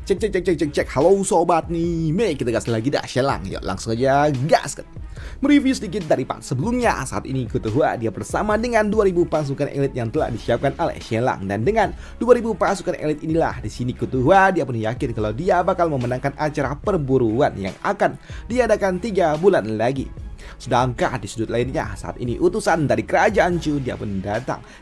Cek cek cek cek cek cek. Halo sobat nih, kita gas lagi dah Shelang. Yuk langsung aja gas. Mereview sedikit dari part sebelumnya. Saat ini Kutuhua dia bersama dengan 2000 pasukan elit yang telah disiapkan oleh Shelang. Dan dengan 2000 pasukan elit inilah di sini Kutuhua dia pun yakin kalau dia bakal memenangkan acara perburuan yang akan diadakan 3 bulan lagi. Sedangkan di sudut lainnya saat ini utusan dari kerajaan Chu dia pun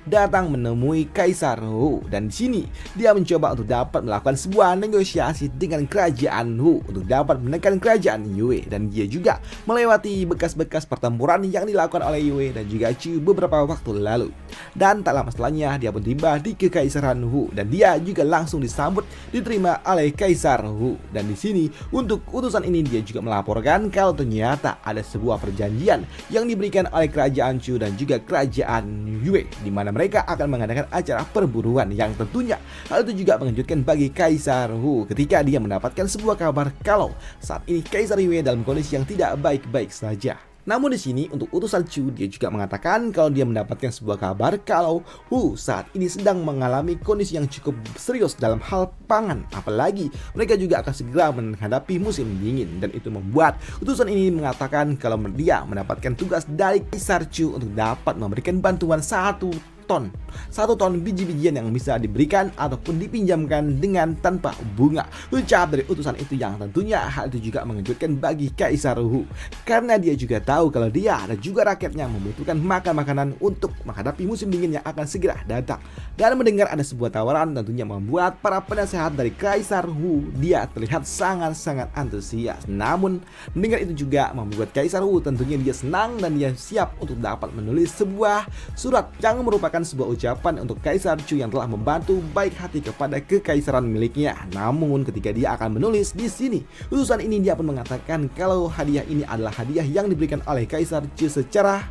datang menemui Kaisar Hu, dan di sini dia mencoba untuk dapat melakukan sebuah negosiasi dengan kerajaan Hu untuk dapat menekan kerajaan Yue, dan dia juga melewati bekas-bekas pertempuran yang dilakukan oleh Yue dan juga Chu beberapa waktu lalu. Dan tak lama setelahnya dia pun tiba di kekaisaran Hu dan dia juga langsung diterima oleh Kaisar Hu. Dan di sini untuk utusan ini dia juga melaporkan kalau ternyata ada sebuah perjanjian yang diberikan oleh kerajaan Chu dan juga kerajaan Yue, di mana mereka akan mengadakan acara perburuan yang tentunya hal itu juga mengejutkan bagi Kaisar Hu ketika dia mendapatkan sebuah kabar kalau saat ini Kaisar Yue dalam kondisi yang tidak baik-baik saja. Namun di sini untuk utusan Chu dia juga mengatakan kalau dia mendapatkan sebuah kabar kalau Hu saat ini sedang mengalami kondisi yang cukup serius dalam hal pangan, apalagi mereka juga akan segera menghadapi musim dingin, dan itu membuat utusan ini mengatakan kalau dia mendapatkan tugas dari Kaisar Chu untuk dapat memberikan bantuan 1 ton biji-bijian yang bisa diberikan ataupun dipinjamkan dengan tanpa bunga. Ucap dari utusan itu yang tentunya hal itu juga mengejutkan bagi Kaisar Hu, karena dia juga tahu kalau dia dan juga rakyatnya membutuhkan makanan untuk menghadapi musim dingin yang akan segera datang. Dan mendengar ada sebuah tawaran tentunya membuat para penasehat dari Kaisar Hu dia terlihat sangat-sangat antusias. Namun mendengar itu juga membuat Kaisar Hu tentunya dia senang dan dia siap untuk dapat menulis sebuah surat yang merupakan sebuah ucapan untuk Kaisar Chu yang telah membantu baik hati kepada kekaisaran miliknya. Namun ketika dia akan menulis di sini, utusan ini dia pun mengatakan kalau hadiah ini adalah hadiah yang diberikan oleh Kaisar Chu secara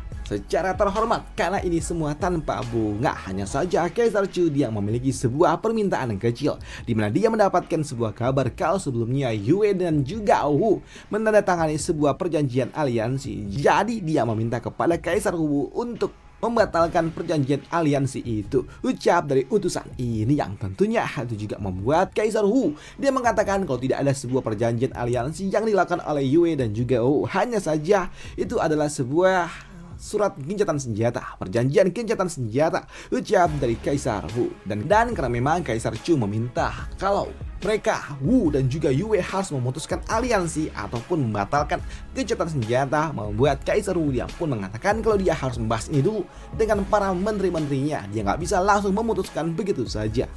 terhormat, karena ini semua tanpa bunga. Hanya saja Kaisar Chu dia memiliki sebuah permintaan yang kecil, di mana dia mendapatkan sebuah kabar kalau sebelumnya Yue dan juga Hu menandatangani sebuah perjanjian aliansi. Jadi dia meminta kepada Kaisar Hu untuk membatalkan perjanjian aliansi itu. Ucap dari utusan ini yang tentunya itu juga membuat Kaisar Hu dia mengatakan kalau tidak ada sebuah perjanjian aliansi yang dilakukan oleh Yue dan juga Hu. Hanya saja itu adalah sebuah surat gencatan senjata, perjanjian gencatan senjata, ucap dari Kaisar Hu. Dan karena memang Kaisar Chu meminta kalau mereka Wu dan juga Yue harus memutuskan aliansi ataupun membatalkan gencatan senjata, membuat Kaisar Wu dia pun mengatakan kalau dia harus membahas ini dulu dengan para menteri-menterinya. Dia nggak bisa langsung memutuskan begitu saja.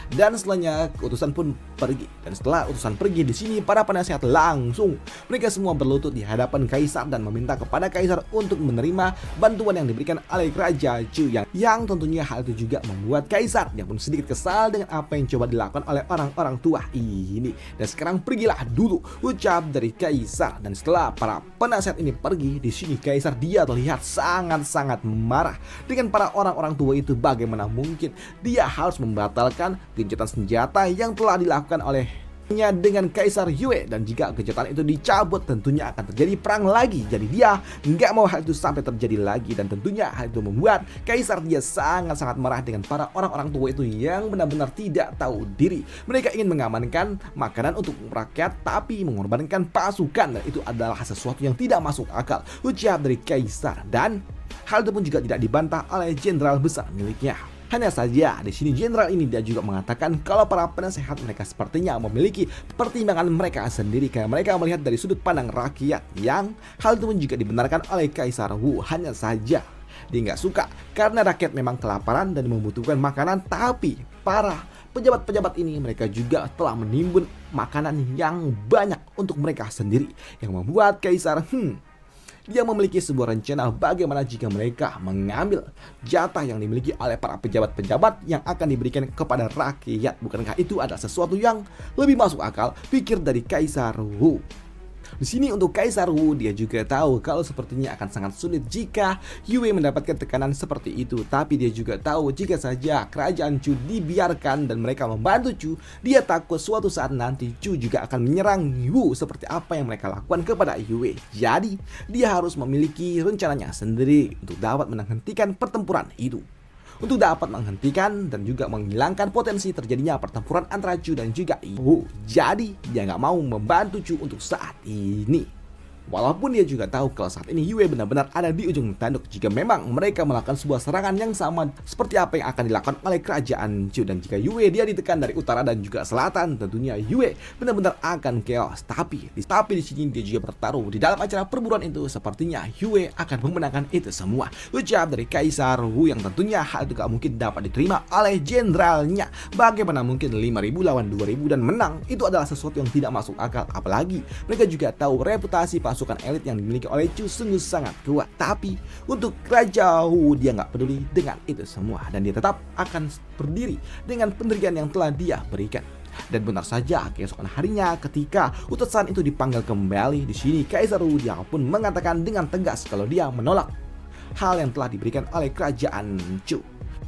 Dan setelahnya utusan pun pergi. Dan setelah utusan pergi di sini para penasehat langsung mereka semua berlutut di hadapan Kaisar dan meminta kepada Kaisar untuk menerima bantuan yang diberikan oleh kerajaan Chu yang tentunya hal itu juga membuat Kaisar dia pun sedikit kesal dengan apa yang coba dilakukan oleh orang-orang tua ini. Dan sekarang pergilah dulu, ucap dari Kaisar. Dan setelah para penasehat ini pergi di sini Kaisar dia terlihat sangat-sangat marah dengan para orang-orang tua itu. Bagaimana mungkin dia harus membatalkan gencatan senjata yang telah dilakukan olehnya dengan Kaisar Yue, dan jika gencatan itu dicabut tentunya akan terjadi perang lagi. Jadi dia nggak mau hal itu sampai terjadi lagi, dan tentunya hal itu membuat Kaisar dia sangat-sangat marah dengan para orang-orang tua itu yang benar-benar tidak tahu diri. Mereka ingin mengamankan makanan untuk rakyat tapi mengorbankan pasukan, dan itu adalah sesuatu yang tidak masuk akal, ucap dari Kaisar. Dan hal itu pun juga tidak dibantah oleh jenderal besar miliknya. Hanya saja di sini jenderal ini dia juga mengatakan kalau para penasehat mereka sepertinya memiliki pertimbangan mereka sendiri, karena mereka melihat dari sudut pandang rakyat, yang hal itu pun juga dibenarkan oleh Kaisar Wu. Hanya saja dia nggak suka karena rakyat memang kelaparan dan membutuhkan makanan, tapi para pejabat-pejabat ini mereka juga telah menimbun makanan yang banyak untuk mereka sendiri, yang membuat Kaisar dia memiliki sebuah rencana bagaimana jika mereka mengambil jatah yang dimiliki oleh para pejabat-pejabat yang akan diberikan kepada rakyat. Bukankah itu adalah sesuatu yang lebih masuk akal, pikir dari Kaisar Wu. Di sini untuk Kaisar Wu dia juga tahu kalau sepertinya akan sangat sulit jika Yue mendapatkan tekanan seperti itu, tapi dia juga tahu jika saja kerajaan Chu dibiarkan dan mereka membantu Chu, dia takut suatu saat nanti Chu juga akan menyerang Wu seperti apa yang mereka lakukan kepada Yue. Jadi dia harus memiliki rencananya sendiri untuk dapat menghentikan pertempuran itu. untuk dapat menghentikan dan juga menghilangkan potensi terjadinya pertempuran antara Chu dan juga Wu. Jadi dia nggak mau membantu Chu untuk saat ini. Walaupun dia juga tahu kalau saat ini Yue benar-benar ada di ujung tanduk jika memang mereka melakukan sebuah serangan yang sama seperti apa yang akan dilakukan oleh kerajaan Chu. Dan jika Yue dia ditekan dari utara dan juga selatan, tentunya Yue benar-benar akan chaos. Tapi di sini dia juga bertaruh di dalam acara perburuan itu, sepertinya Yue akan memenangkan itu semua. Ucap dari Kaisar Wu yang tentunya hal itu gak mungkin dapat diterima oleh jenderalnya. Bagaimana mungkin 5.000 lawan 2.000 dan menang? Itu adalah sesuatu yang tidak masuk akal. Apalagi mereka juga tahu reputasi pasukan elit yang dimiliki oleh Chu sungguh sangat kuat. Tapi untuk Raja Wu dia nggak peduli dengan itu semua dan dia tetap akan berdiri dengan pendirian yang telah dia berikan. Dan benar saja keesokan harinya ketika utusan itu dipanggil kembali, di sini Kaisar Wu dia pun mengatakan dengan tegas kalau dia menolak hal yang telah diberikan oleh kerajaan Chu.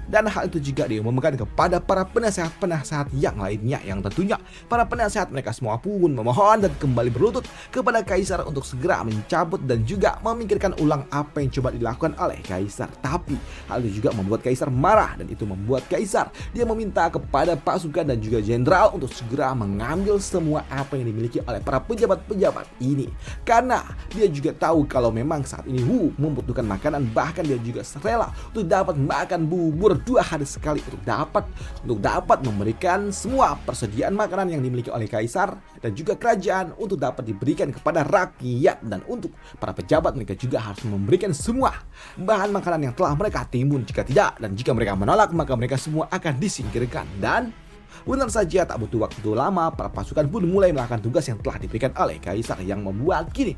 Dan hal itu juga diumumkan kepada para penasehat-penasehat yang lainnya, yang tentunya para penasehat mereka semua pun memohon dan kembali berlutut kepada Kaisar untuk segera mencabut dan juga memikirkan ulang apa yang coba dilakukan oleh Kaisar. Tapi hal itu juga membuat Kaisar marah dan itu membuat Kaisar dia meminta kepada pasukan dan juga jenderal untuk segera mengambil semua apa yang dimiliki oleh para pejabat-pejabat ini. Karena dia juga tahu kalau memang saat ini Wu membutuhkan makanan, bahkan dia juga rela untuk dapat makan bubur 2 hari sekali untuk dapat memberikan semua persediaan makanan yang dimiliki oleh Kaisar dan juga kerajaan untuk dapat diberikan kepada rakyat. Dan untuk para pejabat mereka juga harus memberikan semua bahan makanan yang telah mereka timbun. Jika tidak dan jika mereka menolak maka mereka semua akan disingkirkan. Dan benar saja tak butuh waktu lama para pasukan pun mulai melakukan tugas yang telah diberikan oleh Kaisar, yang membuat kini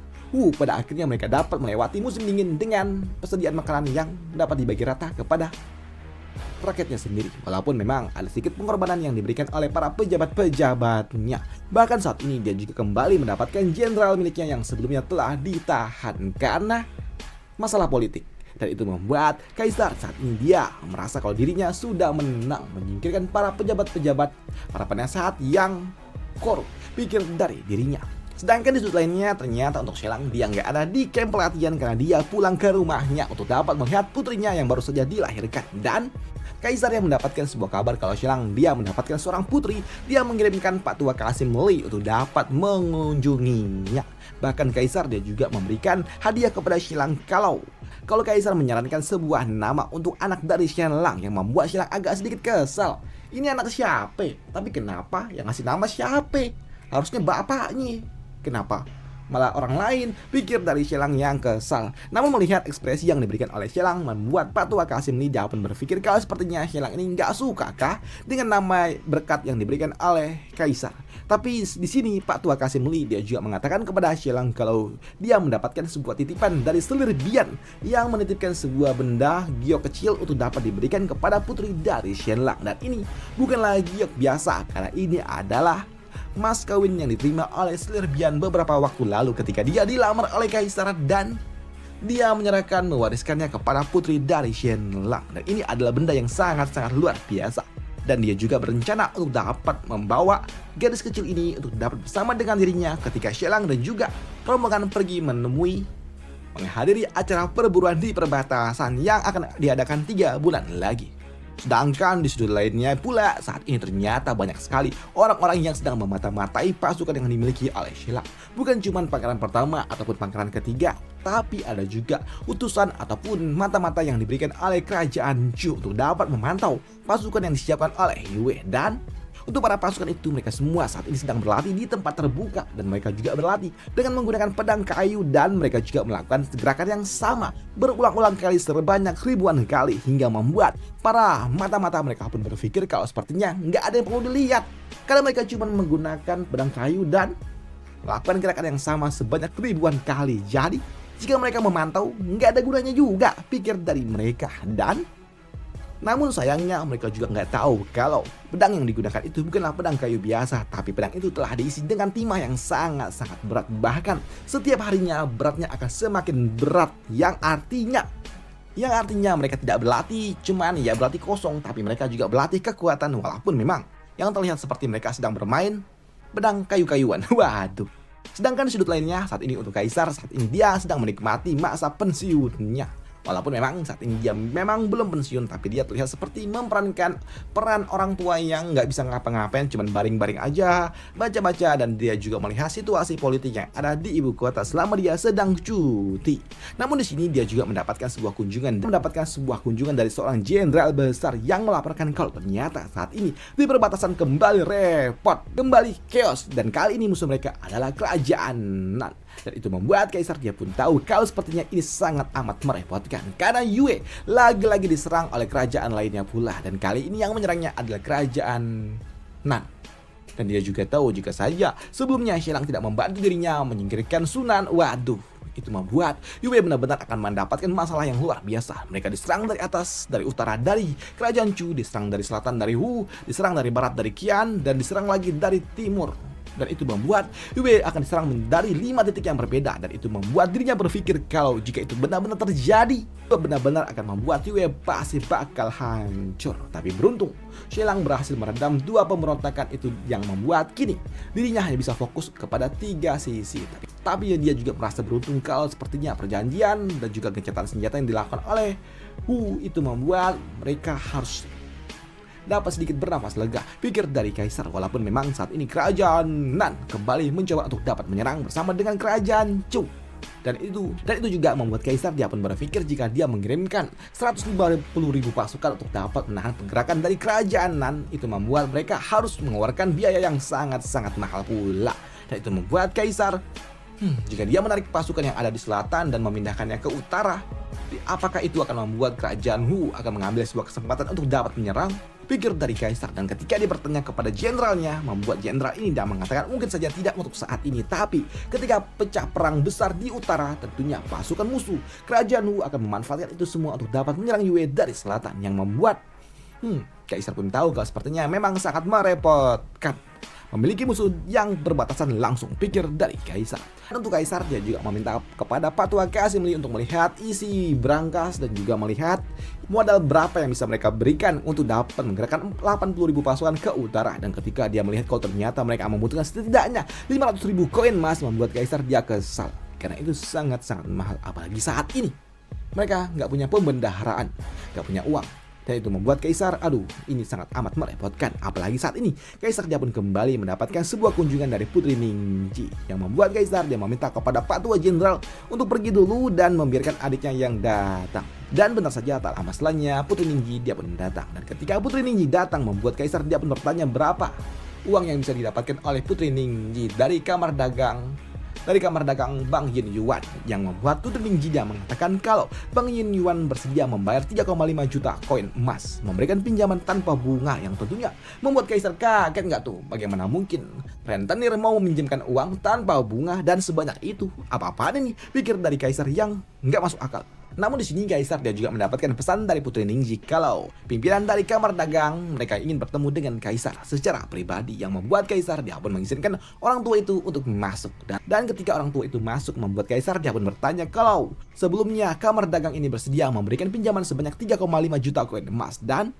pada akhirnya mereka dapat melewati musim dingin dengan persediaan makanan yang dapat dibagi rata kepada rakyatnya sendiri. Walaupun memang ada sedikit pengorbanan yang diberikan oleh para pejabat-pejabatnya. Bahkan saat ini dia juga kembali mendapatkan jenderal miliknya yang sebelumnya telah ditahan karena masalah politik. Dan itu membuat Kaisar saat ini dia merasa kalau dirinya sudah menang, menyingkirkan para pejabat-pejabat, para penasehat yang korup pikir dari dirinya. Sedangkan di sudut lainnya ternyata untuk Shelang dia nggak ada di camp pelatihan karena dia pulang ke rumahnya untuk dapat melihat putrinya yang baru saja dilahirkan. Dan Kaisar yang mendapatkan sebuah kabar kalau Shelang dia mendapatkan seorang putri, dia mengirimkan Pak Tua Qasim Li untuk dapat mengunjunginya. Bahkan Kaisar dia juga memberikan hadiah kepada Shelang kalau Kaisar menyarankan sebuah nama untuk anak dari Shelang, yang membuat Shelang agak sedikit kesal. Ini anak siapa? Tapi kenapa yang ngasih nama siapa? Harusnya bapaknya. Kenapa malah orang lain? Pikir dari Shelang yang kesal. Namun melihat ekspresi yang diberikan oleh Shelang membuat Pak Tua Qasim Li pun berpikir kalau sepertinya Shelang ini nggak suka kah dengan nama berkat yang diberikan oleh Kaisar. Tapi di sini Pak Tua Qasim Li dia juga mengatakan kepada Shelang kalau dia mendapatkan sebuah titipan dari selir Bian yang menitipkan sebuah benda giok kecil untuk dapat diberikan kepada putri dari Shelang. Dan ini bukanlah giok biasa karena ini adalah mas kawin yang diterima oleh Selir Bian beberapa waktu lalu ketika dia dilamar oleh Kaisar dan dia menyerahkan mewariskannya kepada putri dari Shelang. Dan ini adalah benda yang sangat-sangat luar biasa. Dan dia juga berencana untuk dapat membawa gadis kecil ini untuk dapat bersama dengan dirinya ketika Shelang dan juga rombongan pergi menghadiri acara perburuan di perbatasan yang akan diadakan 3 bulan lagi. Sedangkan di sudut lainnya pula saat ini ternyata banyak sekali orang-orang yang sedang memata-matai pasukan yang dimiliki oleh Shelang. Bukan cuma pangeran pertama ataupun pangeran ketiga, tapi ada juga utusan ataupun mata-mata yang diberikan oleh kerajaan Chu untuk dapat memantau pasukan yang disiapkan oleh Yue. Dan untuk para pasukan itu mereka semua saat ini sedang berlatih di tempat terbuka dan mereka juga berlatih dengan menggunakan pedang kayu dan mereka juga melakukan gerakan yang sama berulang-ulang kali sebanyak ribuan kali hingga membuat para mata-mata mereka pun berpikir kalau sepertinya nggak ada yang perlu dilihat karena mereka cuma menggunakan pedang kayu dan melakukan gerakan yang sama sebanyak ribuan kali. Jadi jika mereka memantau nggak ada gunanya juga pikir dari mereka. Dan namun sayangnya mereka juga nggak tahu kalau pedang yang digunakan itu bukanlah pedang kayu biasa, tapi pedang itu telah diisi dengan timah yang sangat-sangat berat. Bahkan setiap harinya beratnya akan semakin berat, yang artinya mereka tidak berlatih cuman ya berlatih kosong, tapi mereka juga berlatih kekuatan. Walaupun memang yang terlihat seperti mereka sedang bermain pedang kayu-kayuan. Waduh. Sedangkan di sudut lainnya saat ini untuk Kaisar, saat ini dia sedang menikmati masa pensiunnya. Walaupun memang saat ini dia memang belum pensiun, tapi dia terlihat seperti memerankan peran orang tua yang nggak bisa ngapa-ngapain, cuman baring-baring aja, baca-baca, dan dia juga melihat situasi politik yang ada di ibu kota selama dia sedang cuti. Namun di sini dia juga mendapatkan sebuah kunjungan dari seorang jenderal besar yang melaporkan kalau ternyata saat ini di perbatasan kembali repot, kembali chaos, dan kali ini musuh mereka adalah kerajaan Nan. Dan itu membuat Kaisar dia pun tahu kalau sepertinya ini sangat amat merepotkan karena Yue lagi-lagi diserang oleh kerajaan lainnya pula, dan kali ini yang menyerangnya adalah kerajaan Nan. Dan dia juga tahu jika saja sebelumnya Xielang tidak membantu dirinya menyingkirkan Sunan, waduh, itu membuat Yue benar-benar akan mendapatkan masalah yang luar biasa. Mereka diserang dari atas, dari utara dari kerajaan Chu, diserang dari selatan dari Wu, diserang dari barat dari Qian, dan diserang lagi dari timur. Dan itu membuat Yue akan diserang dari 5 titik yang berbeda, dan itu membuat dirinya berpikir kalau jika itu benar-benar terjadi, benar-benar akan membuat Yue pasti bakal hancur. Tapi beruntung Xielang berhasil meredam 2 pemberontakan itu yang membuat kini dirinya hanya bisa fokus kepada 3 sisi. Tapi dia juga merasa beruntung kalau sepertinya perjanjian dan juga gencatan senjata yang dilakukan oleh Wu itu membuat mereka harus dapat sedikit bernafas lega, pikir dari Kaisar. Walaupun memang saat ini kerajaan Nan kembali mencoba untuk dapat menyerang bersama dengan kerajaan Chu. Dan itu juga membuat Kaisar dia pun berpikir jika dia mengirimkan 150.000 pasukan untuk dapat menahan pergerakan dari kerajaan Nan, itu membuat mereka harus mengeluarkan biaya yang sangat-sangat mahal pula. Dan itu membuat Kaisar jika dia menarik pasukan yang ada di selatan dan memindahkannya ke utara, apakah itu akan membuat kerajaan Wu akan mengambil sebuah kesempatan untuk dapat menyerang? Pikir dari Kaisar. Dan ketika dia bertanya kepada jenderalnya, membuat jenderal ini tidak mengatakan mungkin saja tidak untuk saat ini. Tapi ketika pecah perang besar di utara, tentunya pasukan musuh kerajaan Wu akan memanfaatkan itu semua untuk dapat menyerang Yue dari selatan, yang membuat Kaisar pun tahu kalau sepertinya memang sangat merepotkan memiliki musuh yang berbatasan langsung, pikir dari Kaisar. Dan untuk Kaisar dia juga meminta kepada Patua Qasim Li untuk melihat isi brankas dan juga melihat modal berapa yang bisa mereka berikan untuk dapat menggerakkan 80.000 pasukan ke utara. Dan ketika dia melihat kalau ternyata mereka membutuhkan setidaknya 500.000 koin emas, membuat Kaisar dia kesal karena itu sangat-sangat mahal, apalagi saat ini mereka nggak punya pembendaharaan, nggak punya uang. Dan itu membuat Kaisar, aduh, ini sangat amat merepotkan. Apalagi saat ini Kaisar dia pun kembali mendapatkan sebuah kunjungan dari Putri Ningji, yang membuat Kaisar dia meminta kepada Pak Tua Jenderal untuk pergi dulu dan membiarkan adiknya yang datang. Dan benar saja tak lama setelahnya Putri Ningji dia pun datang. Dan ketika Putri Ningji datang, membuat Kaisar dia pun bertanya berapa uang yang bisa didapatkan oleh Putri Ningji dari kamar dagang Bang Yin Yuan, yang membuat Putri Ningji dia mengatakan kalau Bang Yin Yuan bersedia membayar 3,5 juta koin emas, memberikan pinjaman tanpa bunga, yang tentunya membuat Kaisar kaget. Nggak tuh, bagaimana mungkin rentenir mau meminjamkan uang tanpa bunga dan sebanyak itu? Apa-apaan ini, pikir dari Kaisar yang nggak masuk akal. Namun di sini Kaisar dia juga mendapatkan pesan dari Putri Ningji kalau pimpinan dari kamar dagang mereka ingin bertemu dengan Kaisar secara pribadi, yang membuat Kaisar dia pun mengizinkan orang tua itu untuk masuk. Dan ketika orang tua itu masuk, membuat Kaisar dia pun bertanya kalau sebelumnya kamar dagang ini bersedia memberikan pinjaman sebanyak 3,5 juta koin emas, dan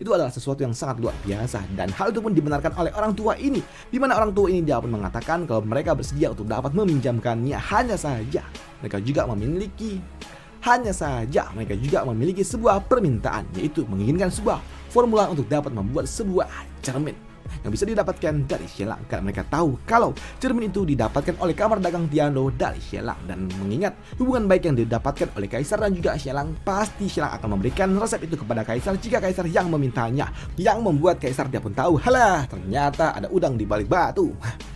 itu adalah sesuatu yang sangat luar biasa. Dan hal itu pun dibenarkan oleh orang tua ini, di mana orang tua ini dia pun mengatakan kalau mereka bersedia untuk dapat meminjamkannya. Hanya saja mereka juga memiliki sebuah permintaan, yaitu menginginkan sebuah formula untuk dapat membuat sebuah cermin yang bisa didapatkan dari Xielang, karena mereka tahu kalau cermin itu didapatkan oleh kamar dagang Tiando dari Xielang. Dan mengingat hubungan baik yang didapatkan oleh Kaisar dan juga Xielang, pasti Xielang akan memberikan resep itu kepada Kaisar jika Kaisar yang memintanya, yang membuat Kaisar dia pun tahu, halah, ternyata ada udang di balik batu.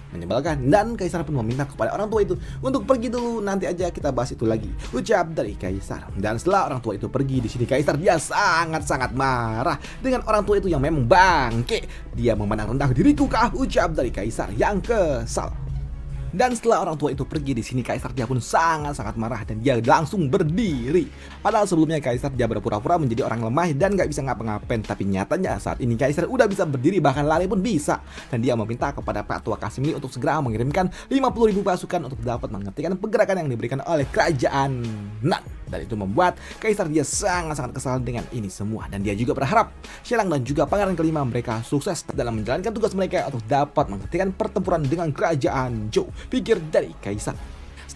Menyebalkan. Dan Kaisar pun meminta kepada orang tua itu untuk pergi dulu, nanti aja kita bahas itu lagi, ucap dari Kaisar. Dan setelah orang tua itu pergi, di sini Kaisar dia sangat-sangat marah dengan orang tua itu yang memang bangke. Dia memandang rendah diriku kah, ucap dari Kaisar yang kesal. Dan setelah orang tua itu pergi, di sini Kaisar dia pun sangat-sangat marah dan dia langsung berdiri. Padahal sebelumnya Kaisar dia berpura-pura menjadi orang lemah dan gak bisa ngapa-ngapain. Tapi nyatanya saat ini Kaisar udah bisa berdiri, bahkan lari pun bisa. Dan dia meminta kepada Pak Tua Qasim Li untuk segera mengirimkan 50.000 pasukan untuk dapat menghentikan pergerakan yang diberikan oleh kerajaan Nan. Dan itu membuat Kaisar dia sangat-sangat kesal dengan ini semua. Dan dia juga berharap Xielang dan juga Pangeran kelima mereka sukses dalam menjalankan tugas mereka untuk dapat menghentikan pertempuran dengan kerajaan Zhou, pikir dari Kaisar.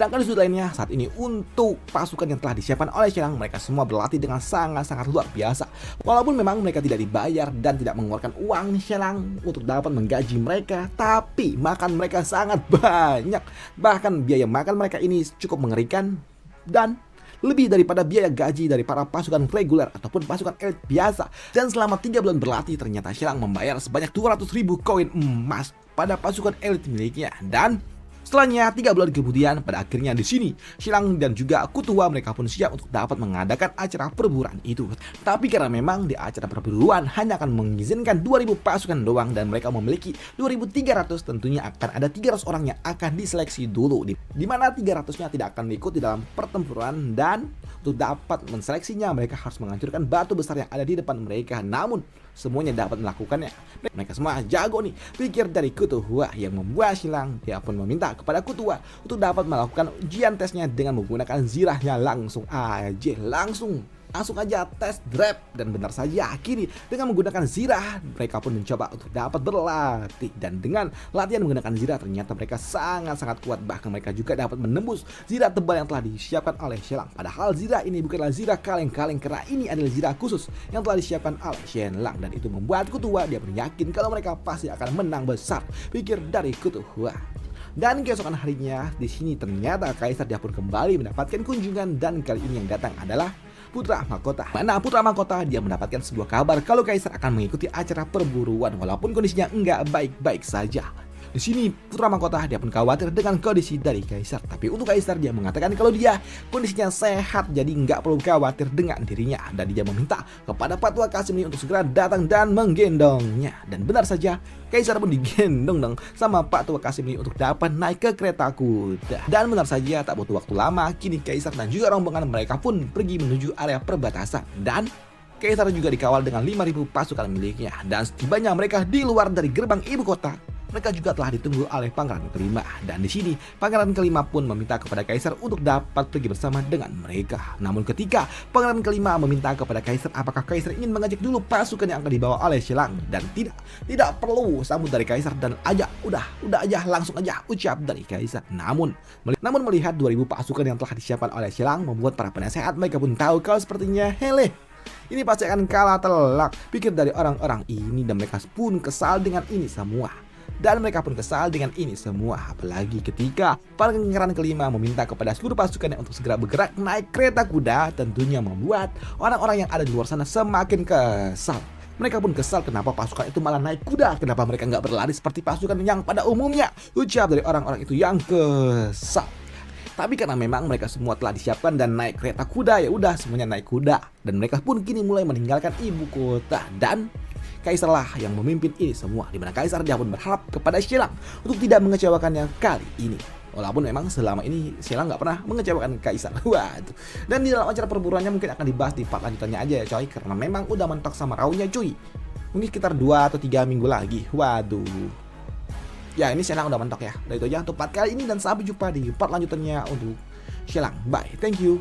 Sedangkan di sudut lainnya saat ini untuk pasukan yang telah disiapkan oleh Shelang, mereka semua berlatih dengan sangat-sangat luar biasa. Walaupun memang mereka tidak dibayar dan tidak mengeluarkan uang Shelang untuk dapat menggaji mereka, tapi makan mereka sangat banyak. Bahkan biaya makan mereka ini cukup mengerikan dan lebih daripada biaya gaji dari para pasukan reguler ataupun pasukan elit biasa. Dan selama 3 bulan berlatih ternyata Shelang membayar sebanyak 200.000 koin emas pada pasukan elit miliknya. Dan setelahnya 3 bulan kemudian pada akhirnya di sini Shelang dan juga Kutuwa mereka pun siap untuk dapat mengadakan acara perburuan itu. Tapi karena memang di acara perburuan hanya akan mengizinkan 2.000 pasukan doang dan mereka memiliki 2.300, tentunya akan ada 300 orang yang akan diseleksi dulu, di mana 300-nya tidak akan ikut di dalam pertempuran. Dan untuk dapat menseleksinya mereka harus menghancurkan batu besar yang ada di depan mereka. Namun semuanya dapat melakukannya. Mereka semua jago nih, pikir dari Kutuwa yang membuat Shelang. Dia pun meminta kepada Kutuwa untuk dapat melakukan ujian tesnya dengan menggunakan zirahnya langsung aja tes drive. Dan benar saja kini dengan menggunakan zirah mereka pun mencoba untuk dapat berlatih. Dan dengan latihan menggunakan zirah ternyata mereka sangat-sangat kuat. Bahkan mereka juga dapat menembus zirah tebal yang telah disiapkan oleh Shelang. Padahal zirah ini bukanlah zirah kaleng-kaleng, karena ini adalah zirah khusus yang telah disiapkan oleh Shelang. Dan itu membuat Kutuwa dia pun yakin kalau mereka pasti akan menang besar, pikir dari Kutuwa. Dan keesokan harinya di sini ternyata Kaisar dia pun kembali mendapatkan kunjungan, dan kali ini yang datang adalah Putra Mahkota. Mana Putra Mahkota dia mendapatkan sebuah kabar kalau Kaisar akan mengikuti acara perburuan walaupun kondisinya enggak baik-baik saja. Di sini Putra Mahkota dia pun khawatir dengan kondisi dari Kaisar, tapi untuk Kaisar dia mengatakan kalau dia kondisinya sehat, jadi nggak perlu khawatir dengan dirinya. Dan dia meminta kepada Patwa Qasimli untuk segera datang dan menggendongnya. Dan benar saja Kaisar pun digendong dong sama Patwa Qasimli untuk dapat naik ke kereta kuda. Dan benar saja tak butuh waktu lama, kini Kaisar dan juga rombongan mereka pun pergi menuju area perbatasan. Dan Kaisar juga dikawal dengan 5.000 pasukan miliknya. Dan setibanya mereka di luar dari gerbang ibu kota, mereka juga telah ditunggu oleh Pangeran kelima. Dan di sini Pangeran kelima pun meminta kepada Kaisar untuk dapat pergi bersama dengan mereka. Namun ketika Pangeran kelima meminta kepada Kaisar apakah Kaisar ingin mengajak dulu pasukan yang akan dibawa oleh Shelang, dan tidak perlu sambut dari Kaisar, dan udah aja langsung aja ucap dari Kaisar. Namun melihat 2.000 pasukan yang telah disiapkan oleh Shelang membuat para penasehat mereka pun tahu kalau sepertinya ini pasti akan kalah telak, pikir dari orang-orang ini. Dan mereka pun kesal dengan ini semua. Apalagi ketika Pangeran kelima meminta kepada seluruh pasukannya untuk segera bergerak naik kereta kuda, tentunya membuat orang-orang yang ada di luar sana semakin kesal. Mereka pun kesal kenapa pasukan itu malah naik kuda, kenapa mereka nggak berlari seperti pasukan yang pada umumnya, ucap dari orang-orang itu yang kesal. Tapi karena memang mereka semua telah disiapkan dan naik kereta kuda, ya udah semuanya naik kuda. Dan mereka pun kini mulai meninggalkan ibu kota, dan Kaisar lah yang memimpin ini semua, di mana Kaisar dia pun berharap kepada Shelang untuk tidak mengecewakannya kali ini. Walaupun memang selama ini Shelang nggak pernah mengecewakan Kaisar. Waduh. Dan di dalam acara perburuannya mungkin akan dibahas di part lanjutannya aja ya coy, karena memang udah mentok sama Raunya cuy. Mungkin sekitar 2 atau 3 minggu lagi. Waduh. Ya ini Shelang udah mentok ya. Dan itu aja untuk part kali ini, dan sampai jumpa di part lanjutannya untuk Shelang. Bye, thank you.